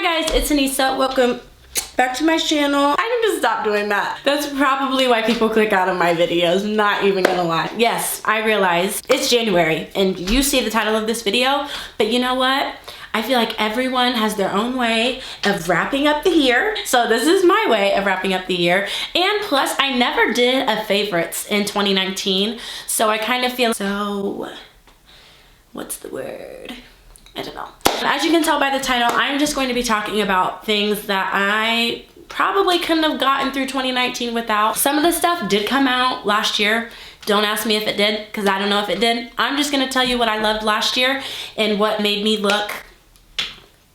Hi guys, it's Anissa. Welcome back to my channel. I need to stop doing that. That's probably why people click out of my videos, not even gonna lie. Yes, I realize it's January and you see the title of this video, but you know what? I feel like everyone has their own way of wrapping up the year. So this is my way of wrapping up the year. And plus, I never did a favorites in 2019. So I kind of feel what's the word? I don't know. As you can tell by the title, I'm just going to be talking about things that I probably couldn't have gotten through 2019 without. Some of the stuff did come out last year. Don't ask me if it did, because I don't know if it did. I'm just gonna tell you what I loved last year and what made me look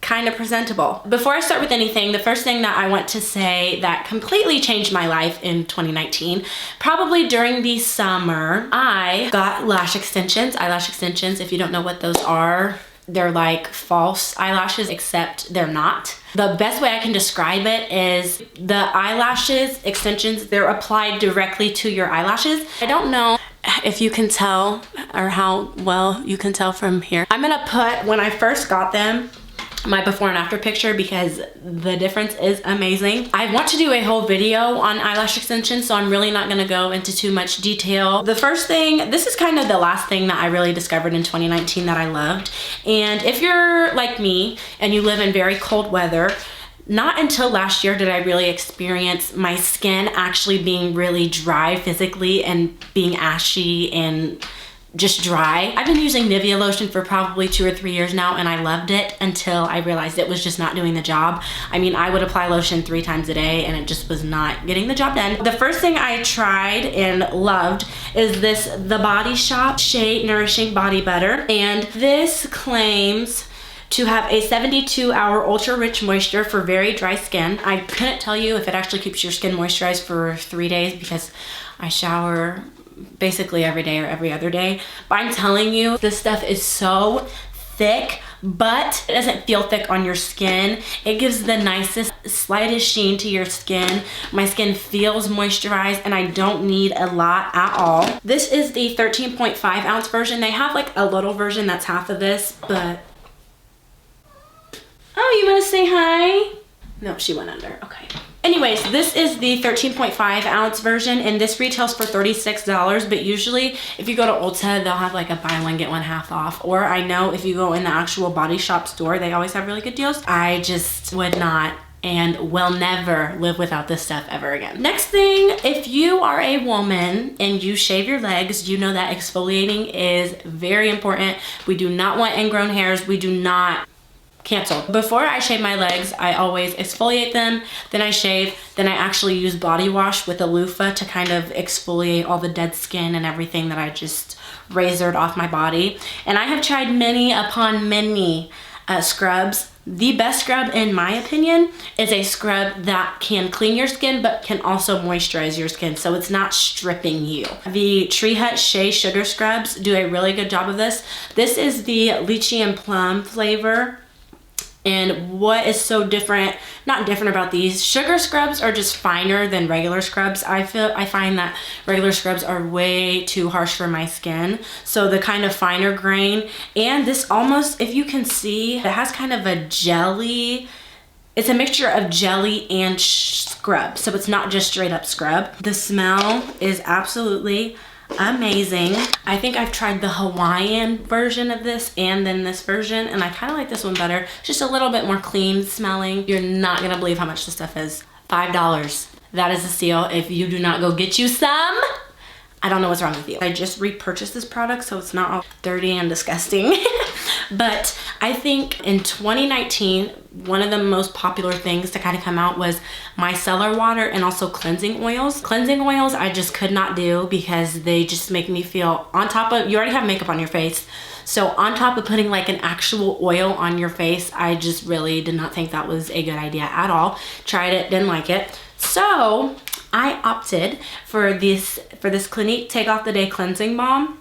kind of presentable. Before I start with anything, the first thing that I want to say that completely changed my life in 2019, probably during the summer, I got lash extensions. Eyelash extensions, if you don't know what those are, they're like false eyelashes, except they're not. The best way I can describe it is the eyelashes extensions, they're applied directly to your eyelashes. I don't know if you can tell or how well you can tell from here. I'm gonna put, when I first got them, my before and after picture because the difference is amazing. I want to do a whole video on eyelash extensions, so I'm really not gonna go into too much detail. The first thing, this is kind of the last thing that I really discovered in 2019 that I loved. And if you're like me and you live in very cold weather, not until last year did I really experience my skin actually being really dry physically and being ashy and just dry. I've been using Nivea lotion for probably 2 or 3 years now and I loved it until I realized it was just not doing the job. I mean, I would apply lotion 3 times a day and it just was not getting the job done. The first thing I tried and loved is this The Body Shop Shea Nourishing Body Butter, and this claims to have a 72-hour ultra rich moisture for very dry skin. I couldn't tell you if it actually keeps your skin moisturized for 3 days because I shower basically every day or every other day. But I'm telling you, this stuff is so thick, but it doesn't feel thick on your skin. It gives the nicest, slightest sheen to your skin. My skin feels moisturized and I don't need a lot at all. This is the 13.5 ounce version. They have like a little version that's half of this, but... Oh, you wanna say hi? No, she went under, okay. Anyways, this is the 13.5 ounce version and this retails for $36, but usually if you go to Ulta, they'll have like a buy one, get one half off. Or I know if you go in the actual Body Shop store, they always have really good deals. I just would not and will never live without this stuff ever again. Next thing, if you are a woman and you shave your legs, you know that exfoliating is very important. We do not want ingrown hairs. We do not cancel. Before I shave my legs, I always exfoliate them, then I shave, then I actually use body wash with a loofah to kind of exfoliate all the dead skin and everything that I just razored off my body. And I have tried many upon many scrubs. The best scrub, in my opinion, is a scrub that can clean your skin but can also moisturize your skin, so it's not stripping you. The Tree Hut Shea Sugar Scrubs do a really good job of this. This is the lychee and plum flavor. And what is so different, not different about these, sugar scrubs are just finer than regular scrubs. I find that regular scrubs are way too harsh for my skin. So the kind of finer grain, and this almost, if you can see, it has kind of a jelly, it's a mixture of jelly and scrub. So it's not just straight up scrub. The smell is absolutely amazing. I think I've tried the Hawaiian version of this and then this version, and I kind of like this one better. Just a little bit more clean smelling. You're not gonna believe how much this stuff is. $5. That is a steal. If you do not go get you some, I don't know what's wrong with you. I just repurchased this product, so it's not all dirty and disgusting. But I think in 2019, one of the most popular things to kind of come out was micellar water and also cleansing oils. Cleansing oils I just could not do because they just make me feel, on top of, you already have makeup on your face, so on top of putting like an actual oil on your face, I just really did not think that was a good idea at all. Tried it, didn't like it. So I opted for this Clinique Take Off the Day Cleansing Balm.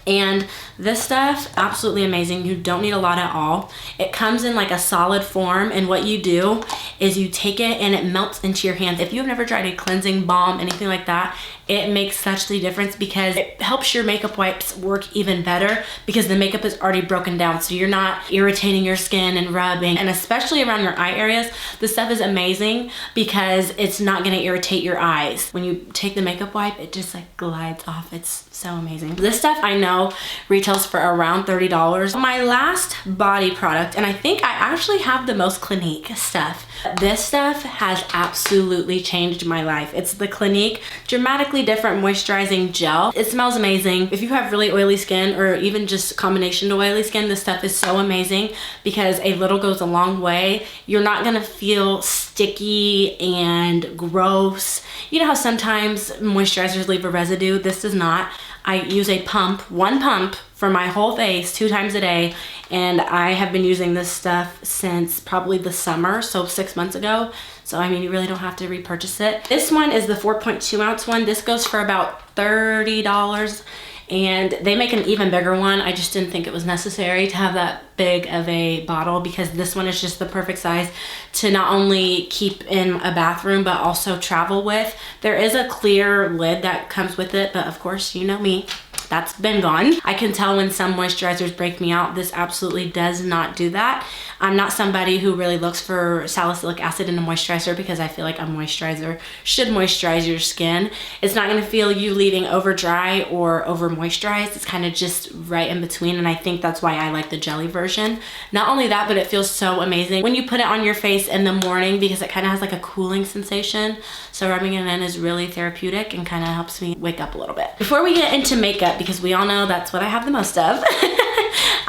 And this stuff, absolutely amazing. You don't need a lot at all. It comes in like a solid form, and what you do is you take it and it melts into your hands. If you've never tried a cleansing balm, anything like that, it makes such the difference because it helps your makeup wipes work even better because the makeup is already broken down, so you're not irritating your skin and rubbing. And especially around your eye areas, this stuff is amazing because it's not gonna irritate your eyes. When you take the makeup wipe, it just like glides off. It's so amazing. This stuff I know retails for around $30. My last body product, and I think I actually have the most Clinique stuff. This stuff has absolutely changed my life. It's the Clinique Dramatically Different Moisturizing Gel. It smells amazing. If you have really oily skin or even just combination to oily skin, this stuff is so amazing because a little goes a long way. You're not gonna feel sticky and gross. You know how sometimes moisturizers leave a residue? This does not. I use a pump, one pump for my whole face 2 times a day, and I have been using this stuff since probably the summer, so 6 months ago. So I mean, you really don't have to repurchase it. This one is the 4.2 ounce one. This goes for about $30, and they make an even bigger one. I just didn't think it was necessary to have that big of a bottle because this one is just the perfect size to not only keep in a bathroom but also travel with. There is a clear lid that comes with it, but of course, you know me, that's been gone. I can tell when some moisturizers break me out. This absolutely does not do that. I'm not somebody who really looks for salicylic acid in a moisturizer because I feel like a moisturizer should moisturize your skin. It's not gonna feel you leaving over dry or over moisturized. It's kind of just right in between, and I think that's why I like the jelly version. Not only that, but it feels so amazing when you put it on your face in the morning because it kind of has like a cooling sensation. So rubbing it in is really therapeutic and kind of helps me wake up a little bit. Before we get into makeup, because we all know that's what I have the most of,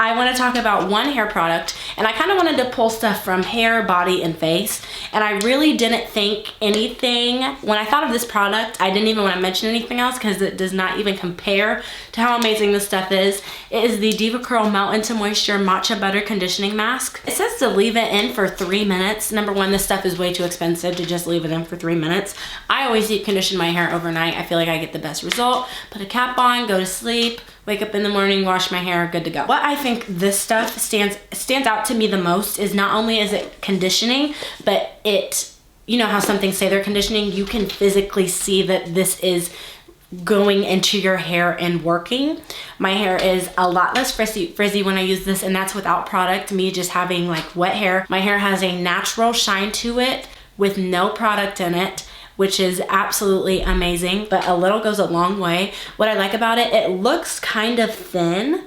I want to talk about one hair product, and I kind of wanted to pull stuff from hair, body, and face, and I really didn't think anything. When I thought of this product, I didn't even want to mention anything else because it does not even compare to how amazing this stuff is. It is the Diva Curl Melt Into Moisture Matcha Butter Conditioning Mask. It says to leave it in for 3 minutes. Number one, this stuff is way too expensive to just leave it in for 3 minutes. I always deep condition my hair overnight. I feel like I get the best result. Put a cap on, go to sleep, wake up in the morning, wash my hair, good to go. What I think this stuff stands out to me the most is not only is it conditioning, but it, you know how some things say they're conditioning, you can physically see that this is going into your hair and working. My hair is a lot less frizzy when I use this, and that's without product, me just having like wet hair. My hair has a natural shine to it with no product in it, which is absolutely amazing, but a little goes a long way. What I like about it, it looks kind of thin,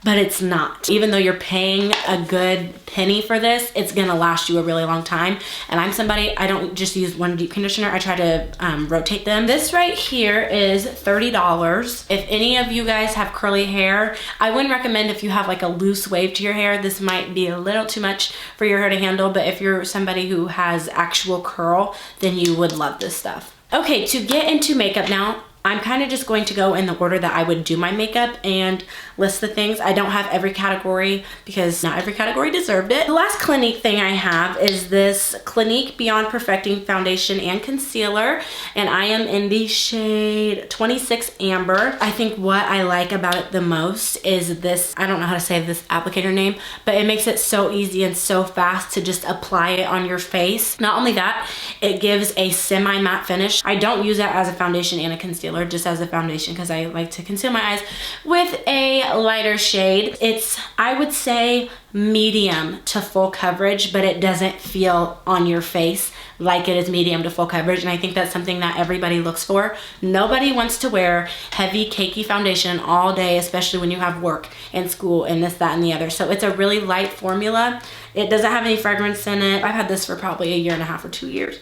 but it's not. Even though you're paying a good penny for this, it's gonna last you a really long time. And I'm somebody, I don't just use one deep conditioner, I try to rotate them. This right here is $30. If any of you guys have curly hair, I wouldn't recommend if you have like a loose wave to your hair. This might be a little too much for your hair to handle, but if you're somebody who has actual curl, then you would love this stuff. Okay, to get into makeup now, I'm kind of just going to go in the order that I would do my makeup and list the things. I don't have every category because not every category deserved it. The last Clinique thing I have is this Clinique Beyond Perfecting Foundation and Concealer, and I am in the shade 26 Amber. I think what I like about it the most is this, I don't know how to say this applicator name, but it makes it so easy and so fast to just apply it on your face. Not only that, it gives a semi-matte finish. I don't use it as a foundation and a concealer, just as a foundation because I like to conceal my eyes with a lighter shade. It's, I would say, medium to full coverage, but it doesn't feel on your face like it is medium to full coverage, and I think that's something that everybody looks for. Nobody wants to wear heavy cakey foundation all day, especially when you have work and school and this, that, and the other. So it's a really light formula. It doesn't have any fragrance in it. I've had this for probably 1.5 years or 2 years.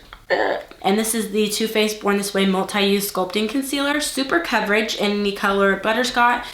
And this is the Too Faced Born This Way Multi-Use Sculpting Concealer. Super coverage in the color Butterscotch.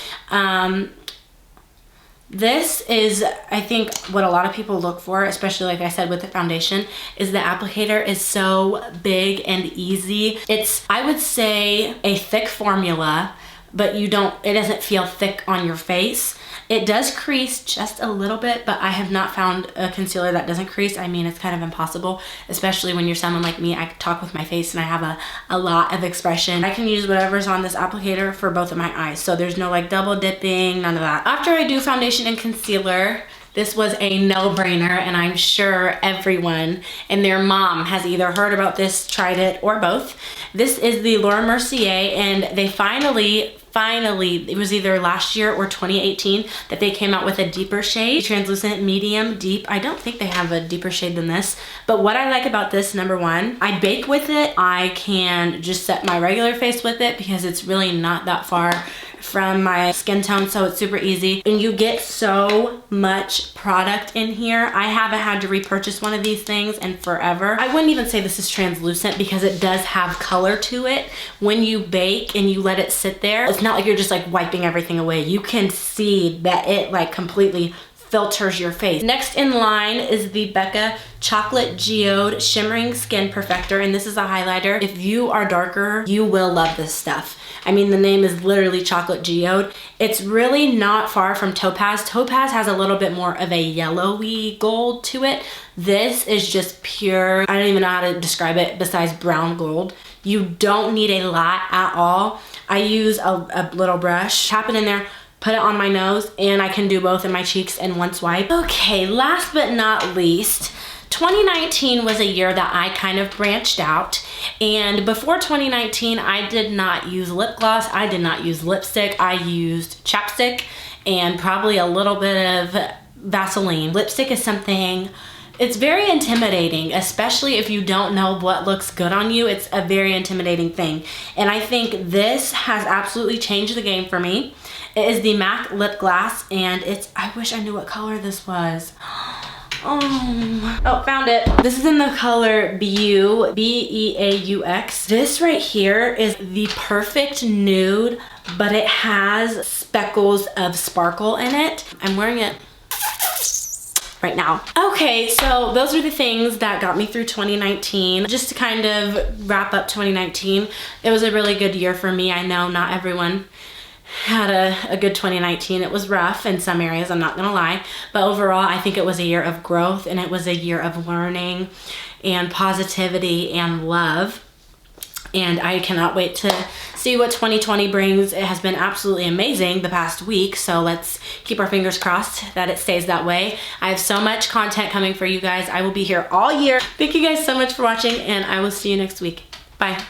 This is, I think, what a lot of people look for, especially like I said with the foundation, is the applicator is so big and easy. It's, I would say, a thick formula, but it doesn't feel thick on your face. It does crease just a little bit, but I have not found a concealer that doesn't crease. I mean, it's kind of impossible, especially when you're someone like me. I talk with my face and I have a lot of expression. I can use whatever's on this applicator for both of my eyes. So there's no like double dipping, none of that. After I do foundation and concealer, This was a no-brainer, and I'm sure everyone and their mom has either heard about this, tried it, or both. This is the Laura Mercier, and they finally, it was either last year or 2018 that they came out with a deeper shade, translucent, medium, deep. I don't think they have a deeper shade than this, but what I like about this, number one, I bake with it. I can just set my regular face with it because it's really not that far from my skin tone, so it's super easy, and you get so much product in here. I haven't had to repurchase one of these things in forever. I wouldn't even say this is translucent because it does have color to it. When you bake and you let it sit there, it's not like you're just like wiping everything away. You can see that it like completely filters your face. Next in line is the Becca Chocolate Geode Shimmering Skin Perfector, and this is a highlighter. If you are darker, you will love this stuff. I mean, the name is literally Chocolate Geode. It's really not far from Topaz. Topaz has a little bit more of a yellowy gold to it. This is just pure, I don't even know how to describe it besides brown gold. You don't need a lot at all. I use a little brush, tap it in there, put it on my nose, and I can do both in my cheeks in one swipe. Okay, last but not least, 2019 was a year that I kind of branched out, and before 2019 I did not use lip gloss, I did not use lipstick, I used chapstick and probably a little bit of Vaseline. Lipstick is something, it's very intimidating, especially if you don't know what looks good on you. It's a very intimidating thing, and I think this has absolutely changed the game for me. It is the MAC Lip Glass, and it's, I wish I knew what color this was. Oh, found it. This is in the color Beaux, B-E-A-U-X. This right here is the perfect nude, but it has speckles of sparkle in it. I'm wearing it right now. Okay, so those are the things that got me through 2019. Just to kind of wrap up 2019, it was a really good year for me. I know not everyone had a good 2019. It was rough in some areas, I'm not gonna lie, but overall I think it was a year of growth, and it was a year of learning and positivity and love, and I cannot wait to see what 2020 brings. It has been absolutely amazing the past week, so let's keep our fingers crossed that it stays that way. I have so much content coming for you guys. I will be here all year. Thank you guys so much for watching, and I will see you next week. Bye.